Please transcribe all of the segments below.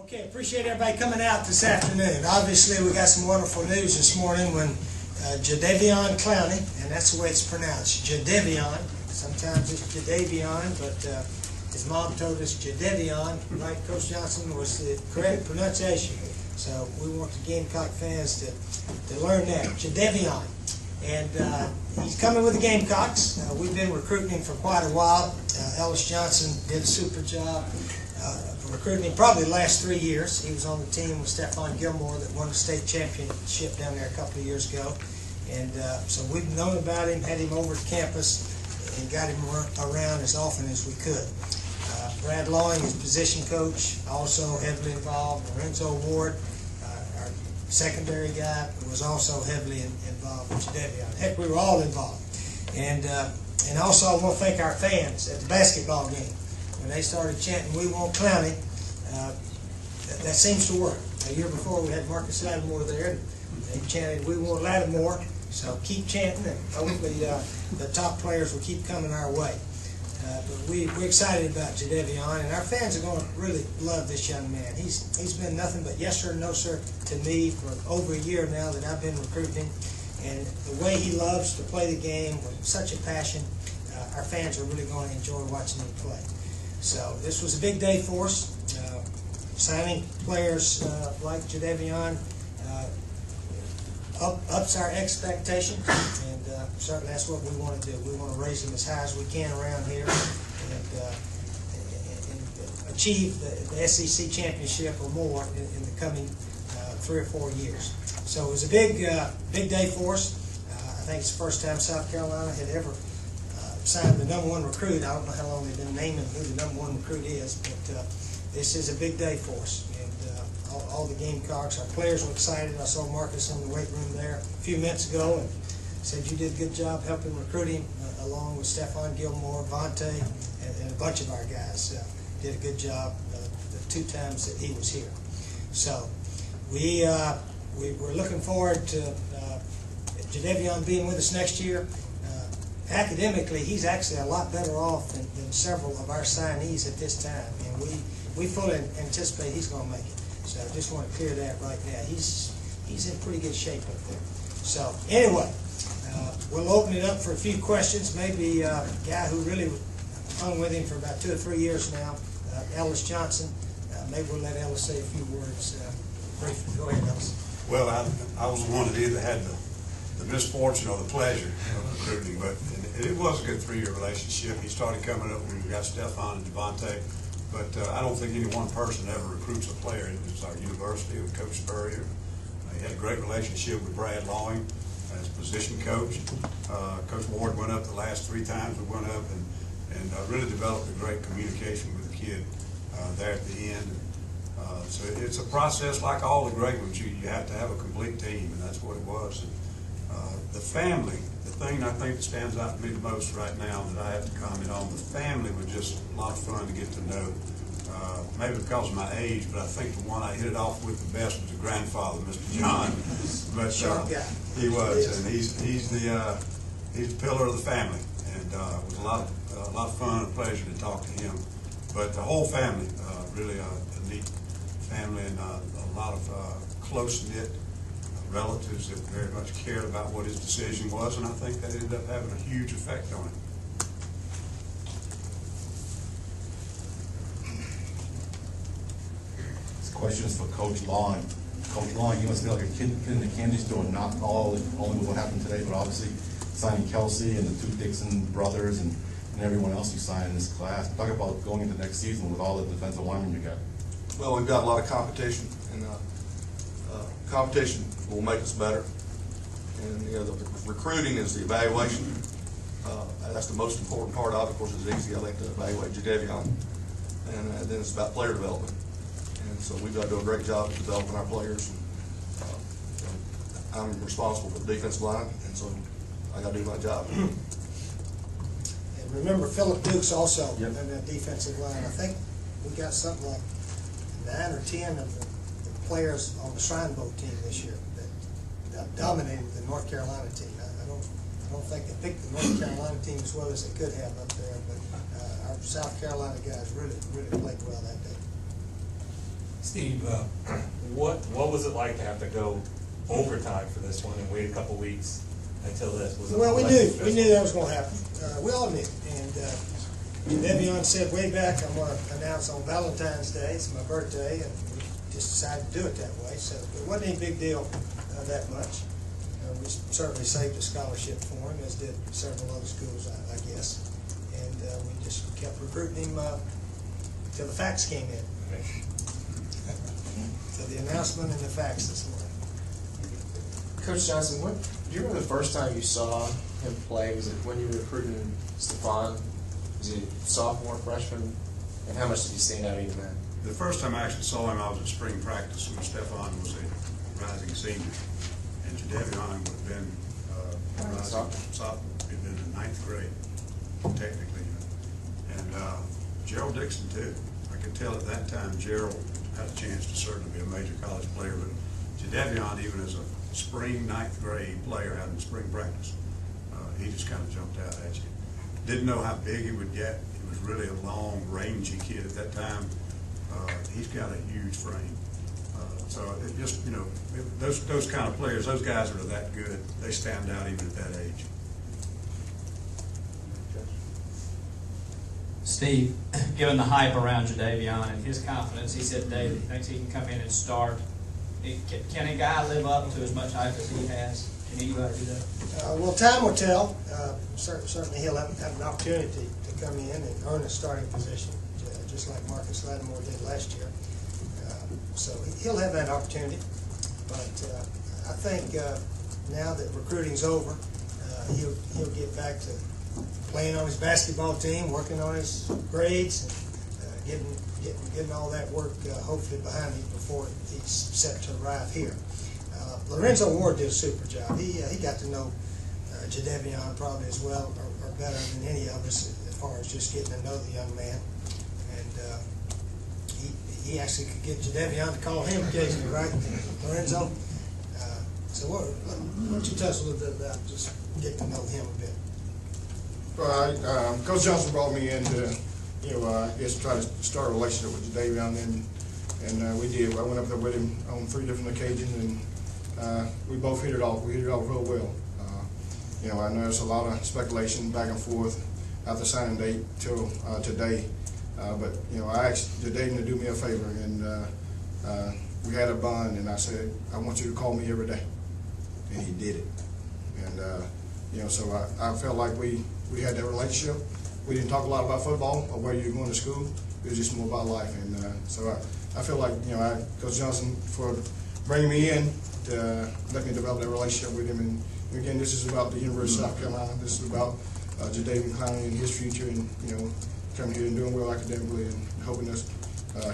Okay, appreciate everybody coming out this afternoon. Obviously, we got some wonderful news this morning when Jadeveon Clowney, and that's the way it's pronounced, Jadeveon. Sometimes it's Jadeveon, but his mom told us Jadeveon. Right, Coach Johnson, was the correct pronunciation. So we want the Gamecock fans to learn that, Jadeveon. And he's coming with the Gamecocks. We've been recruiting him for quite a while. Ellis Johnson did a super job recruiting him probably the last 3 years. He was on the team with Stephon Gilmore that won the state championship down there a couple of years ago. And so we've known about him, had him over to campus, and got him around as often as we could. Brad Lawing, his position coach, also heavily involved. Lorenzo Ward, our secondary guy, was also heavily involved with Jadeveon. Heck, we were all involved. And also I want to thank our fans at the basketball game. When they started chanting, "We want Clowney," that seems to work. A year before we had Marcus Lattimore there, and they chanted, "We want Lattimore." So keep chanting, and hopefully the top players will keep coming our way. But we're excited about Jadeveon, and our fans are going to really love this young man. He's been nothing but yes sir, no sir to me for over a year now that I've been recruiting him. And the way he loves to play the game with such a passion, our fans are really going to enjoy watching him play. So this was a big day for us. Signing players like Jadeveon ups our expectations, and certainly that's what we want to do. We want to raise them as high as we can around here and achieve the SEC championship or more in the coming 3 or 4 years. So it was a big day for us. I think it's the first time South Carolina had ever signed the #1 recruit. I don't know how long they've been naming who the #1 recruit is, but this is a big day for us. And all the Gamecocks, our players were excited. I saw Marcus in the weight room there a few minutes ago and said you did a good job helping recruit him, along with Stephon Gilmore, Vontae, and a bunch of our guys. Did a good job the 2 times that he was here. So we're looking forward to Jadeveon being with us next year. Academically, he's actually a lot better off than several of our signees at this time, and we fully anticipate he's going to make it. So I just want to clear that right now. He's in pretty good shape up there. So anyway, we'll open it up for a few questions. Maybe a guy who really hung with him for about 2 or 3 years now, Ellis Johnson. Maybe we'll let Ellis say a few words briefly. Go ahead, Ellis. Well, I was one that either had the misfortune or the pleasure of recruiting, but it was a good 3-year relationship. He started coming up when we got Stephon and Devontae, but I don't think any one person ever recruits a player. It was our university with Coach Spurrier. He had a great relationship with Brad Lawing as position coach. Coach Ward went up the last 3 times we went up, and really developed a great communication with the kid there at the end. So it's a process like all the great ones. You have to have a complete team, and that's what it was. And, the family, the thing I think that stands out to me the most right now that I have to comment on, the family was just a lot of fun to get to know. Maybe because of my age, but I think the one I hit it off with the best was the grandfather, Mr. John. But he was, and he's the pillar of the family, and it was a lot of fun and pleasure to talk to him. But the whole family, really a neat family, and a lot of close-knit relatives that very much cared about what his decision was, and I think that ended up having a huge effect on him. This question is for Coach Lawing. Coach Lawing, you must feel like a kid in the candy store, not only with what happened today, but obviously signing Kelsey and the 2 Dixon brothers and everyone else you signed in this class. Talk about going into next season with all the defensive linemen you got. Well, we've got a lot of competition, and competition will make us better. And the recruiting is the evaluation. That's the most important part of it. Of course, it's easy, I think, to evaluate Jadeveon. And then it's about player development. And so we've got to do a great job of developing our players. I'm responsible for the defensive line, and so I got to do my job. And remember, Philip Duke's also in that defensive line. I think we got something like 9 or 10 of the players on the Shrine Bowl team this year that dominated the North Carolina team. I don't think they picked the North Carolina team as well as they could have up there, but our South Carolina guys really played well that day. Steve, what was it like to have to go overtime for this one and wait a couple weeks until this? Was it Well, we like knew that was gonna happen. We all knew, and Jadeveon said way back, I'm gonna announce on Valentine's Day, it's my birthday, and we just decided to do it that way, so it wasn't any big deal that much. We certainly saved a scholarship for him, as did several other schools, I guess, and we just kept recruiting him till the fax came in. So the announcement and the fax this morning. Coach Johnson, do you remember the first time you saw him play? Was it when you were recruiting Stephon? Was he sophomore, freshman? And how much did he stand out even then? The first time I actually saw him, I was at spring practice when Stephon was a rising senior. And Jadeveon would have been sophomore. He'd been in 9th grade, technically. And Gerald Dixon, too. I could tell at that time Gerald had a chance to certainly be a major college player, but Jadeveon, even as a spring 9th grade player having spring practice, he just kind of jumped out at you. Didn't know how big he would get. He was really a long, rangy kid at that time. He's got a huge frame. So it just, those kind of players, those guys that are that good, they stand out even at that age. Steve, given the hype around Jadeveon and his confidence, he said today that he thinks he can come in and start. Can a guy live up to as much hype as he has? Can anybody do that? Well, time will tell. Certainly he'll have an opportunity to come in and earn a starting position, just like Marcus Lattimore did last year. So he'll have that opportunity. But I think now that recruiting's over, he'll get back to playing on his basketball team, working on his grades, and getting all that work hopefully behind him before he's set to arrive here. Lorenzo Ward did a super job. He got to know Jadeveon probably as well or better than any of us as far as just getting to know the young man. And he actually could get Jadeveon to call him occasionally, right, Lorenzo? So why don't you tell us a little bit about just getting to know him a bit? Well, Coach Johnson brought me in to, just try to start a relationship with Jadeveon, and we did. I went up there with him on 3 different occasions, and we both hit it off. We hit it off real well. I know there's a lot of speculation back and forth after signing date till today, but I asked Jadeveon to do me a favor, and we had a bond, and I said, I want you to call me every day, and he did it. And so I felt like we had that relationship. We didn't talk a lot about football or where you're going to school. It was just more about life. And so I feel like, Coach Johnson for bringing me in to let me develop that relationship with him. And again, this is about the University of South Carolina. This is about Jadeveon Clowney and his future, and coming here and doing well academically and helping us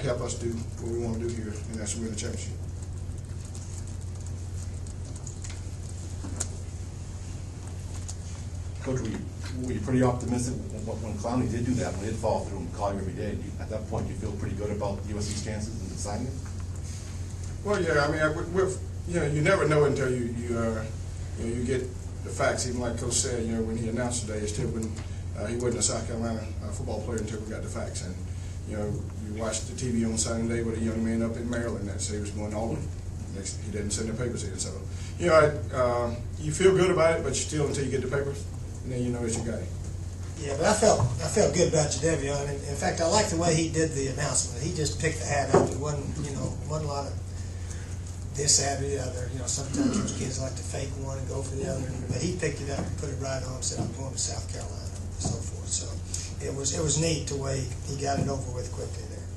help us do what we want to do here, and that's win the championship. Coach, were you pretty optimistic when Clowney did do that, when he did fall through and call you every day? At that point, you feel pretty good about USC's chances in signing him? Well, yeah, you never know until you get the facts. Even like Coach said, when he announced today, it's still when he wasn't a South Carolina football player until we got the facts. And you watched the TV on Sunday with a young man up in Maryland that said he was going to Auburn. He didn't send the papers in, so you feel good about it, but still until you get the papers, and then you know it's your guy. Yeah, but I felt good about Jadeveon. In fact, I like the way he did the announcement. He just picked the hat up. It wasn't a lot of this, that, or the other. Sometimes those kids like to fake one and go for the other. But he picked it up and put it right on and said, I'm going to South Carolina, and so forth. So it was neat the way he got it over with quickly there.